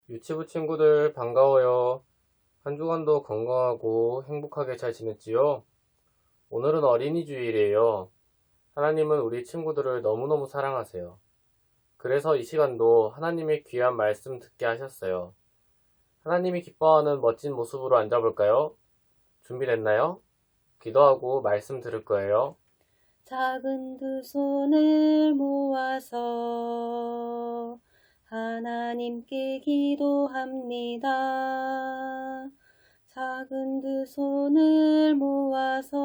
유치부 친구들 반가워요. 한 주간도 건강하고 행복하게 잘 지냈지요? 오늘은 어린이 주일이에요. 하나님은 우리 친구들을 너무너무 사랑하세요. 그래서 이 시간도 하나님의 귀한 말씀 듣게 하셨어요. 하나님이 기뻐하는 멋진 모습으로 앉아볼까요? 준비됐나요? 기도하고 말씀 들을 거예요. 작은 두 손을 모아서 하나님께 기도합니다. 작은 두 손을 모아서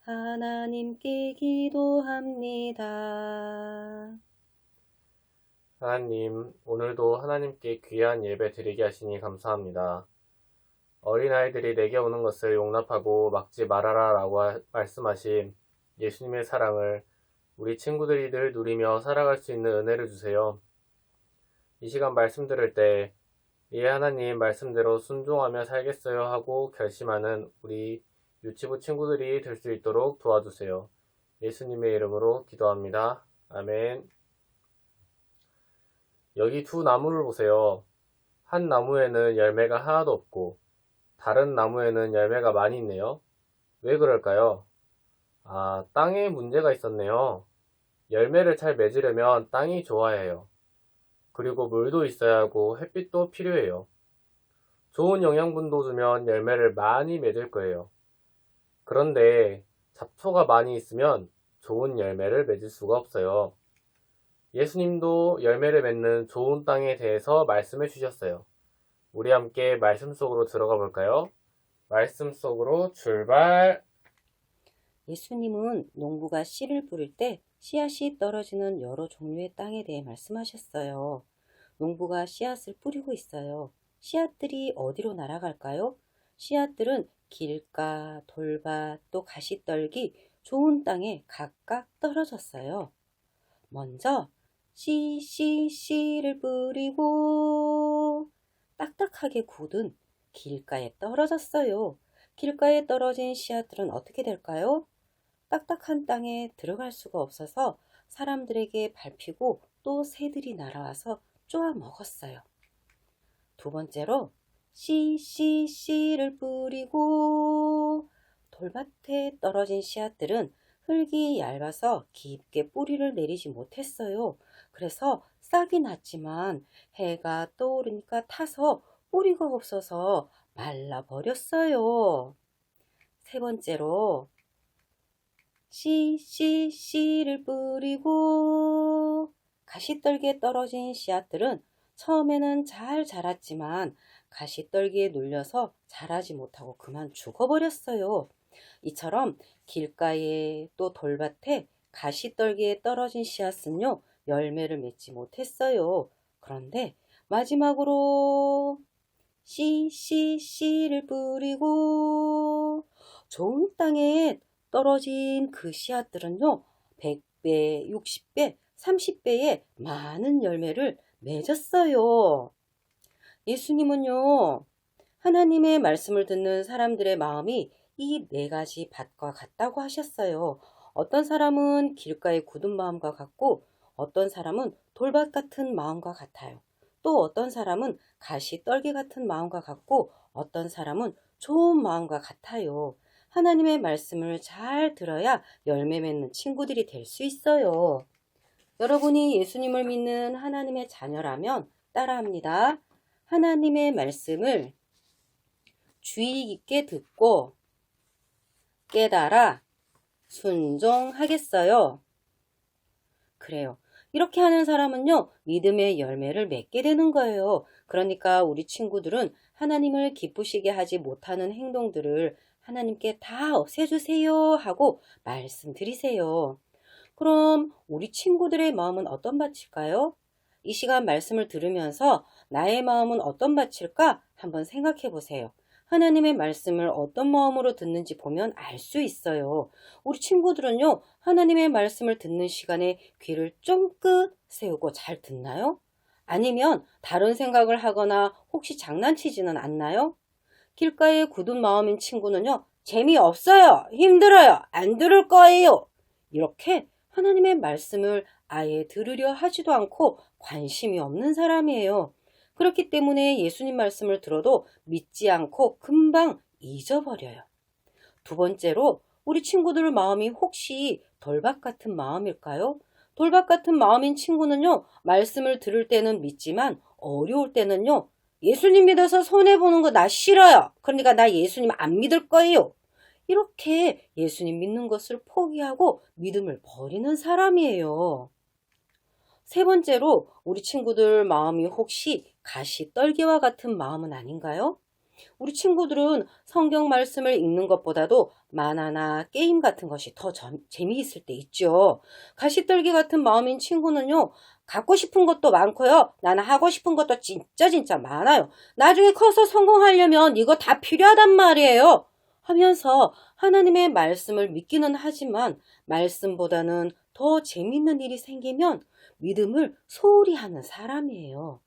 하나님께 기도합니다. 하나님, 오늘도 하나님께 귀한 예배 드리게 하시니 감사합니다. 어린아이들이 내게 오는 것을 용납하고 막지 말아라 라고 말씀하신 예수님의 사랑을 우리 친구들이 늘 누리며 살아갈 수 있는 은혜를 주세요. 이 시간 말씀 들을 때, 예, 하나님 말씀대로 순종하며 살겠어요 하고 결심하는 우리 유치부 친구들이 될 수 있도록 도와주세요. 예수님의 이름으로 기도합니다. 아멘. 여기 두 나무를 보세요. 한 나무에는 열매가 하나도 없고, 다른 나무에는 열매가 많이 있네요. 왜 그럴까요? 땅에 문제가 있었네요. 열매를 잘 맺으려면 땅이 좋아야 해요. 그리고 물도 있어야 하고 햇빛도 필요해요. 좋은 영양분도 주면 열매를 많이 맺을 거예요. 그런데 잡초가 많이 있으면 좋은 열매를 맺을 수가 없어요. 예수님도 열매를 맺는 좋은 땅에 대해서 말씀해 주셨어요. 우리 함께 말씀 속으로 들어가 볼까요? 말씀 속으로 출발! 예수님은 농부가 씨를 뿌릴 때 씨앗이 떨어지는 여러 종류의 땅에 대해 말씀하셨어요. 농부가 씨앗을 뿌리고 있어요. 씨앗들이 어디로 날아갈까요? 씨앗들은 길가, 돌밭, 또 가시떨기, 좋은 땅에 각각 떨어졌어요. 먼저 씨를 뿌리고 딱딱하게 굳은 길가에 떨어졌어요. 길가에 떨어진 씨앗들은 어떻게 될까요? 딱딱한 땅에 들어갈 수가 없어서 사람들에게 밟히고 또 새들이 날아와서 쪼아 먹었어요. 두 번째로 씨를 뿌리고 돌밭에 떨어진 씨앗들은 흙이 얇아서 깊게 뿌리를 내리지 못했어요. 그래서 싹이 났지만 해가 떠오르니까 타서 뿌리가 없어서 말라버렸어요. 세 번째로 씨를 뿌리고 가시떨기에 떨어진 씨앗들은 처음에는 잘 자랐지만 가시떨기에 눌려서 자라지 못하고 그만 죽어버렸어요. 이처럼 길가에 또 돌밭에 가시떨기에 떨어진 씨앗은요, 열매를 맺지 못했어요. 그런데 마지막으로 씨를 뿌리고 좋은 땅에 떨어진 그 씨앗들은요, 100배, 60배, 30배의 많은 열매를 맺었어요. 예수님은요, 하나님의 말씀을 듣는 사람들의 마음이 이 네 가지 밭과 같다고 하셨어요. 어떤 사람은 길가의 굳은 마음과 같고, 어떤 사람은 돌밭 같은 마음과 같아요. 또 어떤 사람은 가시 떨기 같은 마음과 같고, 어떤 사람은 좋은 마음과 같아요. 하나님의 말씀을 잘 들어야 열매 맺는 친구들이 될 수 있어요. 여러분이 예수님을 믿는 하나님의 자녀라면 따라합니다. 하나님의 말씀을 주의 깊게 듣고 깨달아 순종하겠어요. 그래요. 이렇게 하는 사람은요, 믿음의 열매를 맺게 되는 거예요. 그러니까 우리 친구들은 하나님을 기쁘시게 하지 못하는 행동들을 하나님께 다 없애주세요 하고 말씀드리세요. 그럼 우리 친구들의 마음은 어떤 밭일까요? 이 시간 말씀을 들으면서 나의 마음은 어떤 밭일까 한번 생각해 보세요. 하나님의 말씀을 어떤 마음으로 듣는지 보면 알 수 있어요. 우리 친구들은요, 하나님의 말씀을 듣는 시간에 귀를 쫑긋 세우고 잘 듣나요? 아니면 다른 생각을 하거나 혹시 장난치지는 않나요? 길가에 굳은 마음인 친구는요, 재미없어요, 힘들어요, 안 들을 거예요. 이렇게 하나님의 말씀을 아예 들으려 하지도 않고 관심이 없는 사람이에요. 그렇기 때문에 예수님 말씀을 들어도 믿지 않고 금방 잊어버려요. 두 번째로 우리 친구들 마음이 혹시 돌박 같은 마음일까요? 돌박 같은 마음인 친구는요, 말씀을 들을 때는 믿지만 어려울 때는요, 예수님 믿어서 손해보는 거 나 싫어요. 그러니까 나 예수님 안 믿을 거예요. 이렇게 예수님 믿는 것을 포기하고 믿음을 버리는 사람이에요. 세 번째로 우리 친구들 마음이 혹시 가시떨기와 같은 마음은 아닌가요? 우리 친구들은 성경 말씀을 읽는 것보다도 만화나 게임 같은 것이 더 재미있을 때 있죠. 가시떨기 같은 마음인 친구는요, 갖고 싶은 것도 많고요. 나는 하고 싶은 것도 진짜 많아요. 나중에 커서 성공하려면 이거 다 필요하단 말이에요. 하면서 하나님의 말씀을 믿기는 하지만 말씀보다는 더 재밌는 일이 생기면 믿음을 소홀히 하는 사람이에요.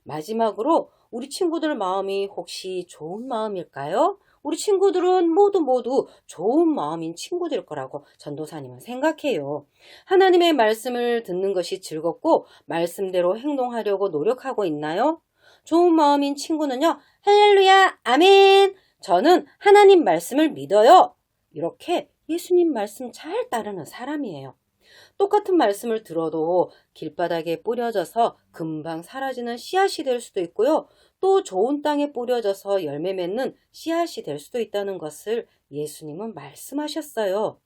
마지막으로 우리 친구들 마음이 혹시 좋은 마음일까요? 우리 친구들은 모두 좋은 마음인 친구들 거라고 전도사님은 생각해요. 하나님의 말씀을 듣는 것이 즐겁고 말씀대로 행동하려고 노력하고 있나요? 좋은 마음인 친구는요, 할렐루야, 아멘! 저는 하나님 말씀을 믿어요. 이렇게 예수님 말씀 잘 따르는 사람이에요. 똑같은 말씀을 들어도 길바닥에 뿌려져서 금방 사라지는 씨앗이 될 수도 있고요. 또 좋은 땅에 뿌려져서 열매 맺는 씨앗이 될 수도 있다는 것을 예수님은 말씀하셨어요.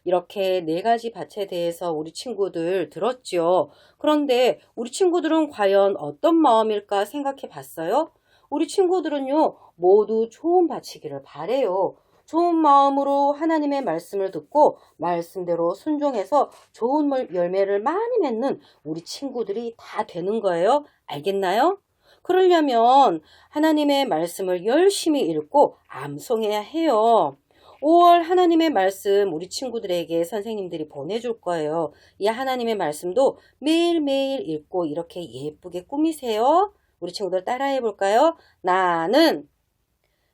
이렇게 네 가지 밭에 대해서 우리 친구들 들었죠. 그런데 우리 친구들은 과연 어떤 마음일까 생각해 봤어요? 우리 친구들은요, 모두 좋은 밭이기를 바래요. 좋은 마음으로 하나님의 말씀을 듣고 말씀대로 순종해서 좋은 열매를 많이 맺는 우리 친구들이 다 되는 거예요. 알겠나요? 그러려면 하나님의 말씀을 열심히 읽고 암송해야 해요. 5월 하나님의 말씀 우리 친구들에게 선생님들이 보내줄 거예요. 이 하나님의 말씀도 매일매일 읽고 이렇게 예쁘게 꾸미세요. 우리 친구들 따라해 볼까요? 나는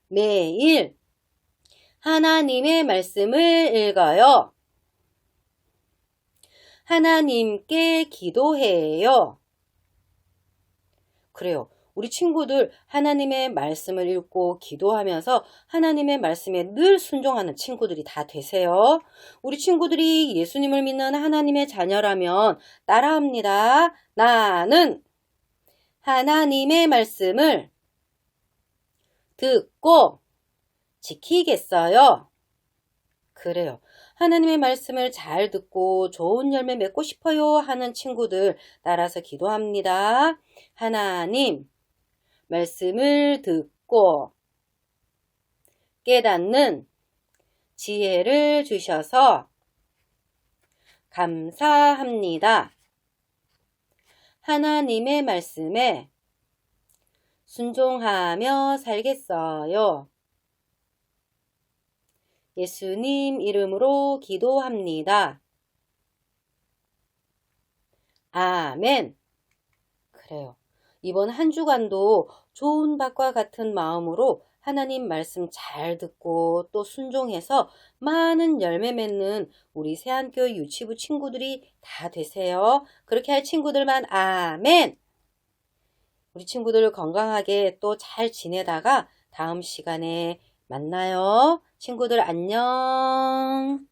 매일 하나님의 말씀을 읽어요. 하나님께 기도해요. 그래요. 우리 친구들 하나님의 말씀을 읽고 기도하면서 하나님의 말씀에 늘 순종하는 친구들이 다 되세요. 우리 친구들이 예수님을 믿는 하나님의 자녀라면 따라합니다. 나는 하나님의 말씀을 듣고 지키겠어요. 그래요. 하나님의 말씀을 잘 듣고 좋은 열매 맺고 싶어요 하는 친구들 따라서 기도합니다. 하나님, 말씀을 듣고 깨닫는 지혜를 주셔서 감사합니다. 하나님의 말씀에 순종하며 살겠어요. 예수님 이름으로 기도합니다. 아멘. 그래요. 이번 한 주간도 좋은 밭과 같은 마음으로 하나님 말씀 잘 듣고 또 순종해서 많은 열매 맺는 우리 새한교회 유치부 친구들이 다 되세요. 그렇게 할 친구들만 아멘. 우리 친구들 건강하게 또 잘 지내다가 다음 시간에 만나요. 친구들 안녕.